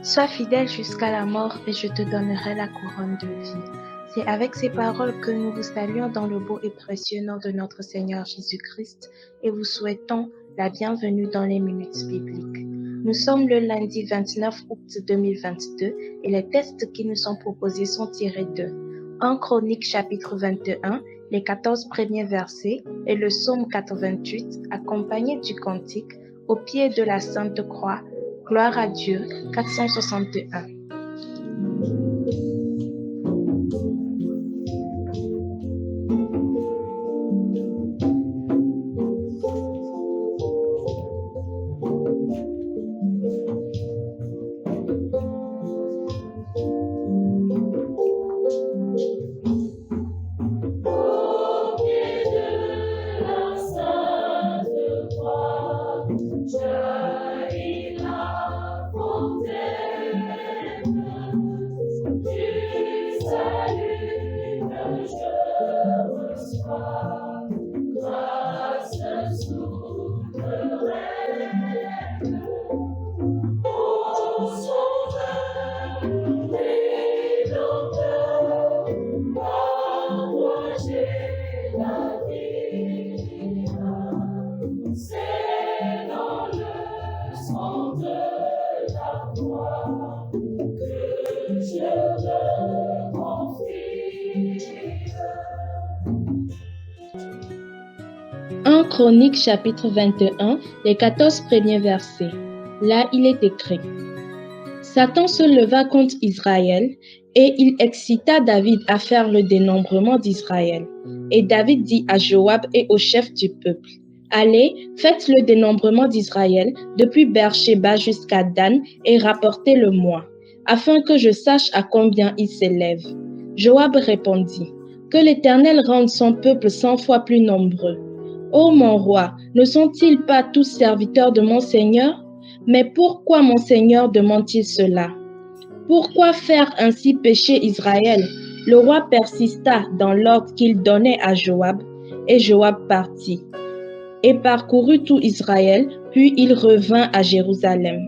Sois fidèle jusqu'à la mort et je te donnerai la couronne de vie. C'est avec ces paroles que nous vous saluons dans le beau et précieux nom de notre Seigneur Jésus-Christ et vous souhaitons la bienvenue dans les minutes bibliques. Nous sommes le lundi 29 août 2022 et les textes qui nous sont proposés sont tirés de 1 Chroniques chapitre 21, les 14 premiers versets et le psaume 88 accompagné du cantique au pied de la Sainte Croix. Gloire à Dieu, 461. En Chroniques chapitre 21, les 14 premiers versets. Là, il est écrit: Satan se leva contre Israël et il excita David à faire le dénombrement d'Israël. Et David dit à Joab et aux chefs du peuple: Allez, faites le dénombrement d'Israël depuis Beersheba jusqu'à Dan et rapportez-le-moi, afin que je sache à combien il s'élève. Joab répondit: Que l'Éternel rende son peuple 100 fois plus nombreux. Ô mon roi, ne sont-ils pas tous serviteurs de mon Seigneur? Mais pourquoi mon Seigneur demande-t-il cela? Pourquoi faire ainsi pécher Israël? Le roi persista dans l'ordre qu'il donnait à Joab, et Joab partit et parcourut tout Israël, puis il revint à Jérusalem.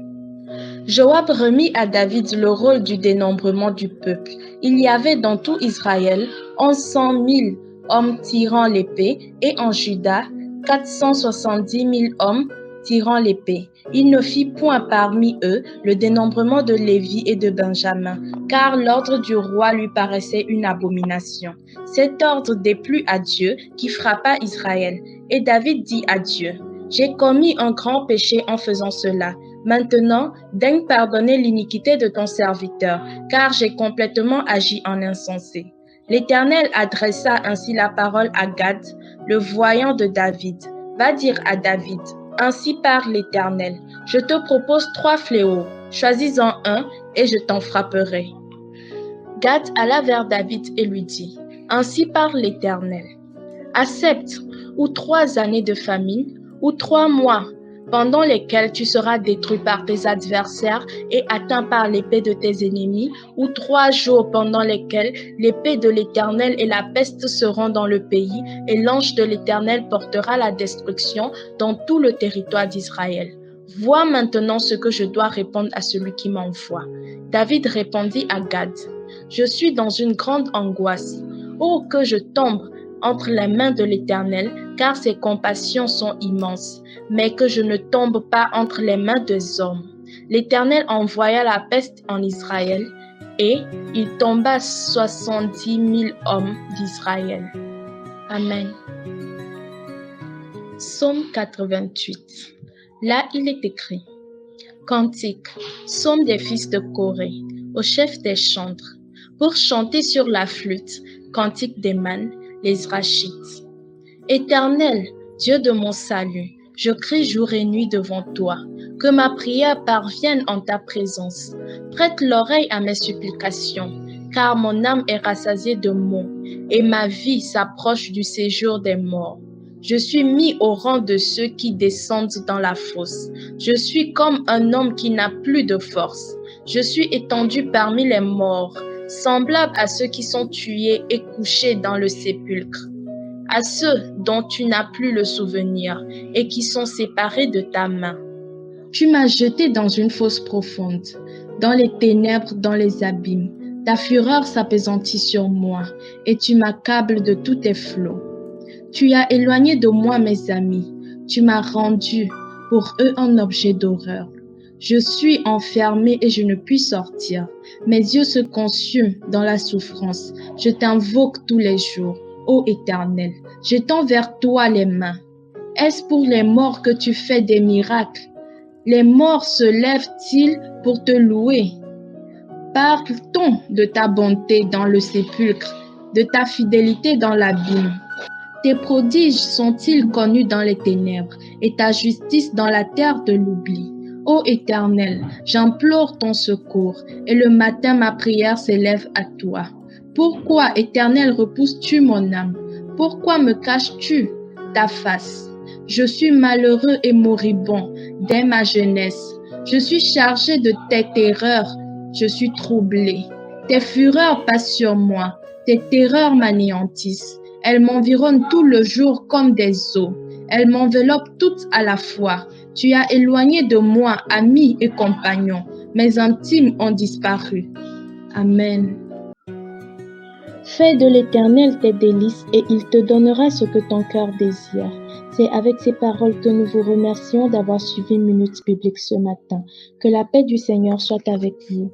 Joab remit à David le rôle du dénombrement du peuple. Il y avait dans tout Israël 1100 000 hommes tirant l'épée, et en Juda 470 000 hommes tirant l'épée. Il ne fit point parmi eux le dénombrement de Lévi et de Benjamin, car l'ordre du roi lui paraissait une abomination. Cet ordre déplut à Dieu qui frappa Israël. Et David dit à Dieu: J'ai commis un grand péché en faisant cela. Maintenant, daigne pardonner l'iniquité de ton serviteur, car j'ai complètement agi en insensé. L'Éternel adressa ainsi la parole à Gad, le voyant de David. Va dire à David: Ainsi parle l'Éternel, je te propose 3 fléaux, choisis-en un et je t'en frapperai. Gad alla vers David et lui dit: Ainsi parle l'Éternel. Accepte ou 3 années de famine, ou 3 mois, pendant lesquels tu seras détruit par tes adversaires et atteint par l'épée de tes ennemis, ou 3 jours pendant lesquels l'épée de l'Éternel et la peste seront dans le pays, et l'ange de l'Éternel portera la destruction dans tout le territoire d'Israël. Vois maintenant ce que je dois répondre à celui qui m'envoie. David répondit à Gad: Je suis dans une grande angoisse. Oh, que je tombe entre les mains de l'Éternel, car ses compassions sont immenses, mais que je ne tombe pas entre les mains des hommes. L'Éternel envoya la peste en Israël, et il tomba 70 000 hommes d'Israël. Amen. Psaume 88. Là, il est écrit: Cantique, psaume des fils de Corée, au chef des chantres, pour chanter sur la flûte, cantique d'Héman, les Zrachites. Éternel, Dieu de mon salut, je crie jour et nuit devant toi, que ma prière parvienne en ta présence. Prête l'oreille à mes supplications, car mon âme est rassasiée de maux, et ma vie s'approche du séjour des morts. Je suis mis au rang de ceux qui descendent dans la fosse. Je suis comme un homme qui n'a plus de force. Je suis étendu parmi les morts, semblable à ceux qui sont tués et couchés dans le sépulcre, à ceux dont tu n'as plus le souvenir et qui sont séparés de ta main. Tu m'as jeté dans une fosse profonde, dans les ténèbres, dans les abîmes. Ta fureur s'appesantit sur moi, et tu m'accables de tous tes flots. Tu as éloigné de moi mes amis, tu m'as rendu pour eux un objet d'horreur. Je suis enfermé et je ne puis sortir. Mes yeux se consument dans la souffrance. Je t'invoque tous les jours, ô Éternel. Je tends vers toi les mains. Est-ce pour les morts que tu fais des miracles? Les morts se lèvent-ils pour te louer? Parle-t-on de ta bonté dans le sépulcre, de ta fidélité dans l'abîme? Tes prodiges sont-ils connus dans les ténèbres et ta justice dans la terre de l'oubli? Ô Éternel, j'implore ton secours et le matin ma prière s'élève à toi. Pourquoi, Éternel, repousses-tu mon âme? Pourquoi me caches-tu ta face? Je suis malheureux et moribond dès ma jeunesse. Je suis chargé de tes terreurs, je suis troublé. Tes fureurs passent sur moi, tes terreurs m'anéantissent. Elles m'environnent tout le jour comme des eaux. Elles m'enveloppent toutes à la fois. Tu as éloigné de moi amis et compagnons. Mes intimes ont disparu. Amen. Fais de l'Éternel tes délices et il te donnera ce que ton cœur désire. C'est avec ces paroles que nous vous remercions d'avoir suivi Minute Biblique ce matin. Que la paix du Seigneur soit avec vous.